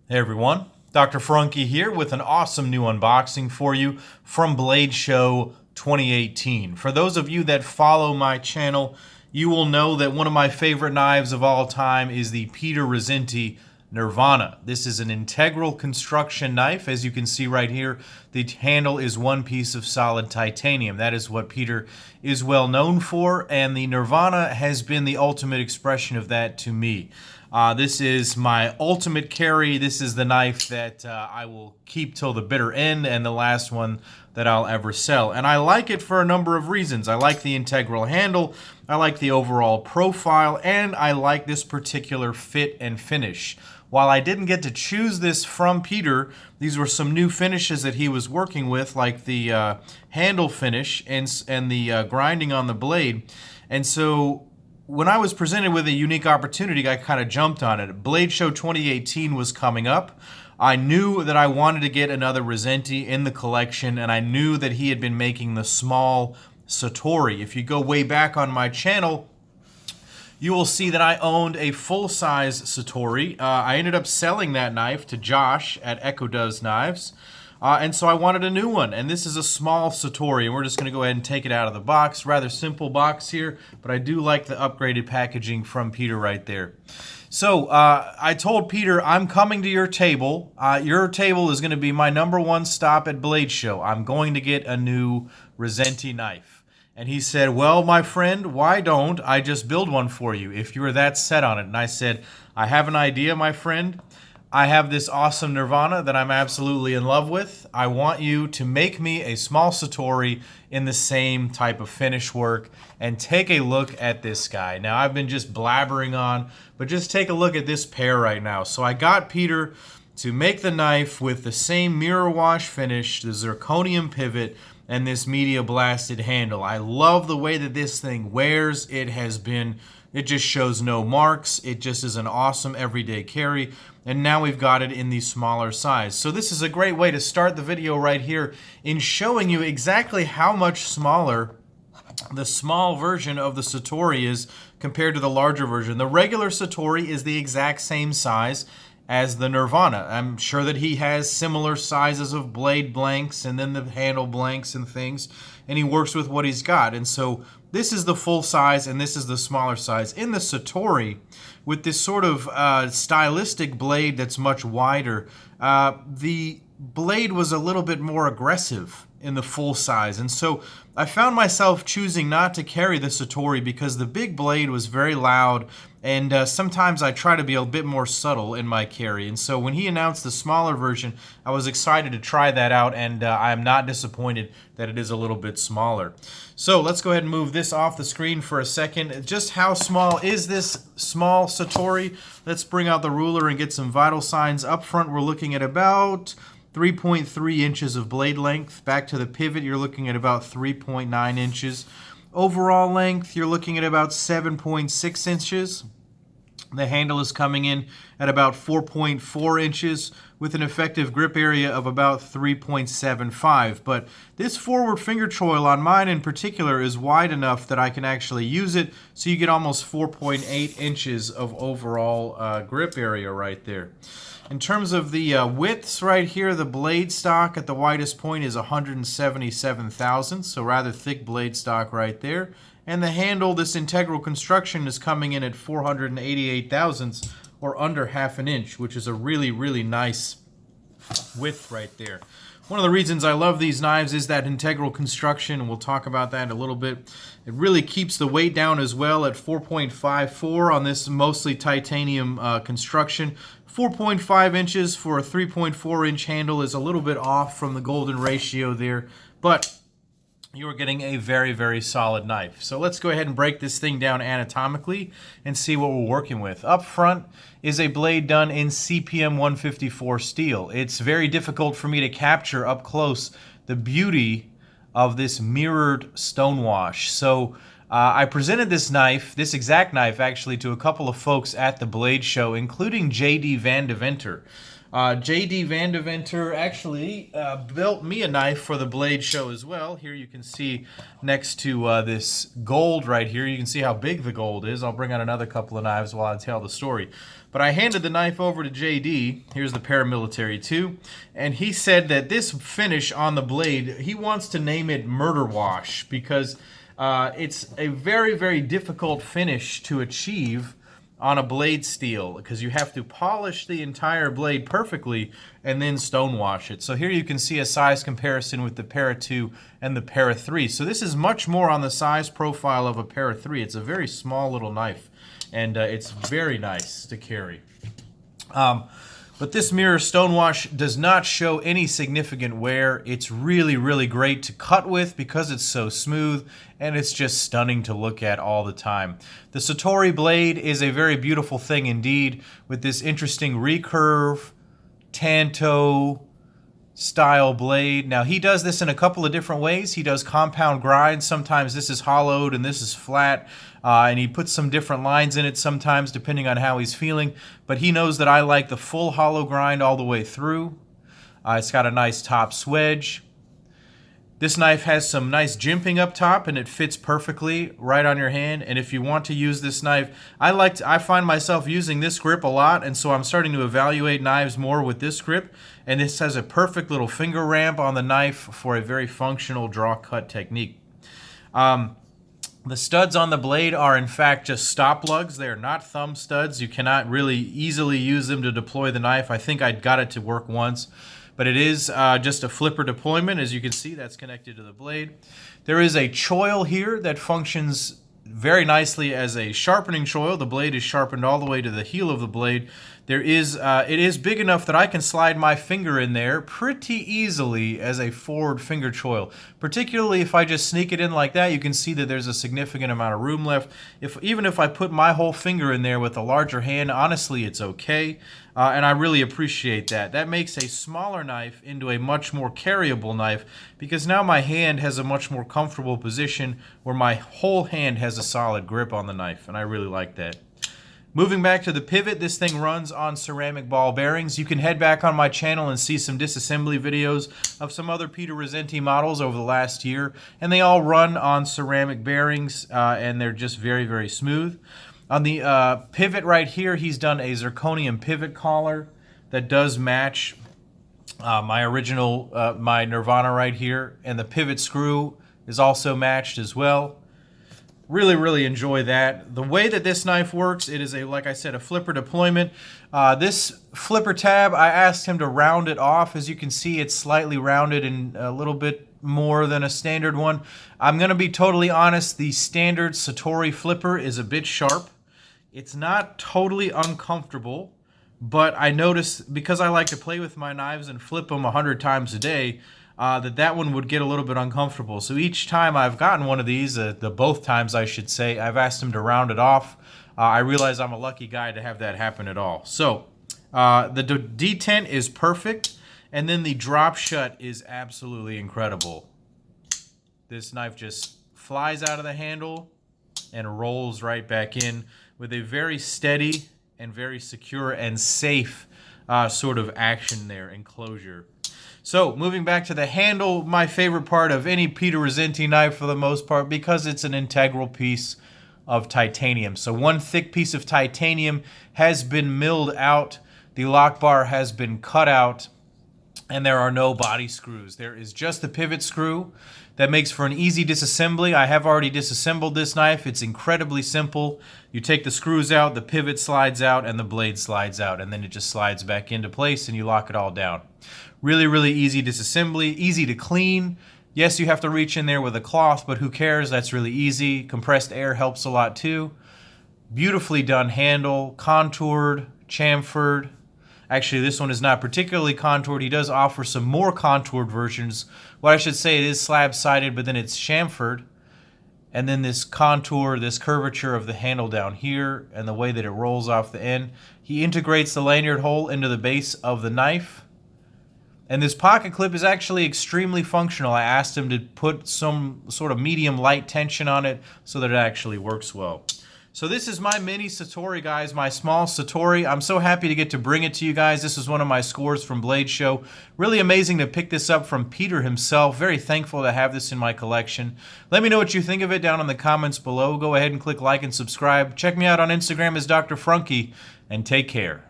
Hey everyone, Dr. Frunke here with an awesome new unboxing for you from Blade Show 2018. For those of you that follow my channel, you will know that one of my favorite knives of all time is the Peter Rassenti Nirvana. This is an integral construction knife. As you can see right here, the handle is one piece of solid titanium. That is what Peter is well known for, and the Nirvana has been the ultimate expression of that to me. This is my ultimate carry. This is the knife that I will keep till the bitter end and the last one that I'll ever sell. And I like it for a number of reasons. I like the integral handle, I like the overall profile, and I like this particular fit and finish. While I didn't get to choose this from Peter, these were some new finishes that he was working with, like the handle finish and the grinding on the blade. And so when I was presented with a unique opportunity, I kind of jumped on it. Blade Show 2018 was coming up. I knew that I wanted to get another Rassenti in the collection, and I knew that he had been making the Small Satori. If you go way back on my channel, you will see that I owned a full-size Satori. I ended up selling that knife to Josh at Echo Does Knives. And so I wanted a new one, and this is a small Satori, and we're just going to go ahead and take it out of the box. Rather simple box here, but I do like the upgraded packaging from Peter right there. So I told Peter, I'm coming to your table. Your table is going to be my #1 stop at Blade Show. I'm going to get a new Rassenti knife. And he said, well, my friend, why don't I just build one for you if you were that set on it? And I said, I have an idea, my friend. I have this awesome Nirvana that I'm absolutely in love with. I want you to make me a small Satori in the same type of finish work, and take a look at this guy. Now, I've been just blabbering on, but just take a look at this pair right now. So I got Peter to make the knife with the same mirror wash finish, the zirconium pivot, and this media blasted handle. I love the way that this thing wears. It just shows no marks. It just is an awesome everyday carry. And now we've got it in the smaller size. So this is a great way to start the video right here in showing you exactly how much smaller the small version of the Satori is compared to the larger version. The regular Satori is the exact same size as the Nirvana. I'm sure that he has similar sizes of blade blanks and then the handle blanks and things, and he works with what he's got. And so this is the full size and this is the smaller size. In the Satori, with this sort of stylistic blade that's much wider, the blade was a little bit more aggressive in the full size, and so I found myself choosing not to carry the Satori because the big blade was very loud, and sometimes I try to be a bit more subtle in my carry. And so when he announced the smaller version, I was excited to try that out, and I am not disappointed that it is a little bit smaller. So let's go ahead and move this off the screen for a second. Just how small is this small Satori? Let's bring out the ruler and get some vital signs. Up front, we're looking at about 3.3 inches of blade length. Back to the pivot, you're looking at about 3.9 inches. Overall length, you're looking at about 7.6 inches. The handle is coming in at about 4.4 inches with an effective grip area of about 3.75. But this forward finger choil on mine in particular is wide enough that I can actually use it, so you get almost 4.8 inches of overall grip area right there. In terms of the widths right here, the blade stock at the widest point is 177 thousandths, so rather thick blade stock right there. And the handle, this integral construction, is coming in at 488 thousandths, or under ½ an inch, which is a really, really nice width right there. One of the reasons I love these knives is that integral construction, and we'll talk about that in a little bit. It really keeps the weight down as well at 4.54 on this mostly titanium construction. 4.5 inches for a 3.4 inch handle is a little bit off from the golden ratio there, but you are getting a very, very solid knife. So let's go ahead and break this thing down anatomically and see what we're working with. Up front is a blade done in CPM 154 steel. It's very difficult for me to capture up close the beauty of this mirrored stonewash. So I presented this knife, this exact knife actually, to a couple of folks at the Blade Show, including J.D. Van Deventer. J.D. Van Deventer actually built me a knife for the Blade Show as well. Here you can see next to this gold right here, you can see how big the gold is. I'll bring out another couple of knives while I tell the story. But I handed the knife over to JD, here's the paramilitary too, and he said that this finish on the blade, he wants to name it Murder Wash because it's a very, very difficult finish to achieve on a blade steel because you have to polish the entire blade perfectly and then stonewash it. So here you can see a size comparison with the Para 2 and the Para 3. So this is much more on the size profile of a Para 3. It's a very small little knife, and it's very nice to carry. But this mirror stonewash does not show any significant wear. It's really, really great to cut with because it's so smooth, and it's just stunning to look at all the time. The Satori blade is a very beautiful thing indeed, with this interesting recurve, tanto style blade. Now he does this in a couple of different ways. He does compound grind. Sometimes this is hollowed and this is flat, and he puts some different lines in it sometimes depending on how he's feeling, but he knows that I like the full hollow grind all the way through. It's got a nice top swedge. This knife has some nice jimping up top, and it fits perfectly right on your hand. And if you want to use this knife, I find myself using this grip a lot, and so I'm starting to evaluate knives more with this grip. And this has a perfect little finger ramp on the knife for a very functional draw cut technique. The studs on the blade are in fact just stop lugs. They are not thumb studs. You cannot really easily use them to deploy the knife. I think I got it to work once. But it is just a flipper deployment. As you can see, that's connected to the blade. There is a choil here that functions very nicely as a sharpening choil. The blade is sharpened all the way to the heel of the blade. It is big enough that I can slide my finger in there pretty easily as a forward finger choil. Particularly if I just sneak it in like that, you can see that there's a significant amount of room left. Even if I put my whole finger in there with a larger hand, honestly, it's okay. And I really appreciate that. That makes a smaller knife into a much more carryable knife because now my hand has a much more comfortable position where my whole hand has a solid grip on the knife, and I really like that. Moving back to the pivot, this thing runs on ceramic ball bearings. You can head back on my channel and see some disassembly videos of some other Peter Rassenti models over the last year, and they all run on ceramic bearings, and they're just very, very smooth. On the pivot right here, he's done a zirconium pivot collar that does match my original, my Nirvana right here, and the pivot screw is also matched as well. Really, really enjoy that. The way that this knife works, it is like I said, a flipper deployment. This flipper tab, I asked him to round it off. As you can see, it's slightly rounded and a little bit more than a standard one. I'm going to be totally honest, the standard Satori flipper is a bit sharp. It's not totally uncomfortable, but I noticed, because I like to play with my knives and flip them 100 times a day, that one would get a little bit uncomfortable. So each time I've gotten one of these, both times I should say, I've asked him to round it off. I realize I'm a lucky guy to have that happen at all. So the detent is perfect, and then the drop shut is absolutely incredible. This knife just flies out of the handle and rolls right back in with a very steady and very secure and safe sort of action there and closure. So, moving back to the handle, my favorite part of any Peter Rassenti knife for the most part, because it's an integral piece of titanium. So one thick piece of titanium has been milled out, the lock bar has been cut out, and there are no body screws. There is just the pivot screw that makes for an easy disassembly. I have already disassembled this knife. It's incredibly simple. You take the screws out, the pivot slides out, and the blade slides out, and then it just slides back into place and you lock it all down. Really, really easy disassembly, easy to clean. Yes, you have to reach in there with a cloth, but who cares? That's really easy. Compressed air helps a lot too. Beautifully done handle, contoured, chamfered. Actually, this one is not particularly contoured. He does offer some more contoured versions. What I should say, it is slab-sided, but then it's chamfered. And then this contour, this curvature of the handle down here, and the way that it rolls off the end. He integrates the lanyard hole into the base of the knife. And this pocket clip is actually extremely functional. I asked him to put some sort of medium light tension on it so that it actually works well. So this is my mini Satori, guys, my small Satori. I'm so happy to get to bring it to you guys. This is one of my scores from Blade Show. Really amazing to pick this up from Peter himself. Very thankful to have this in my collection. Let me know what you think of it down in the comments below. Go ahead and click like and subscribe. Check me out on Instagram as Dr. Frunky. and take care.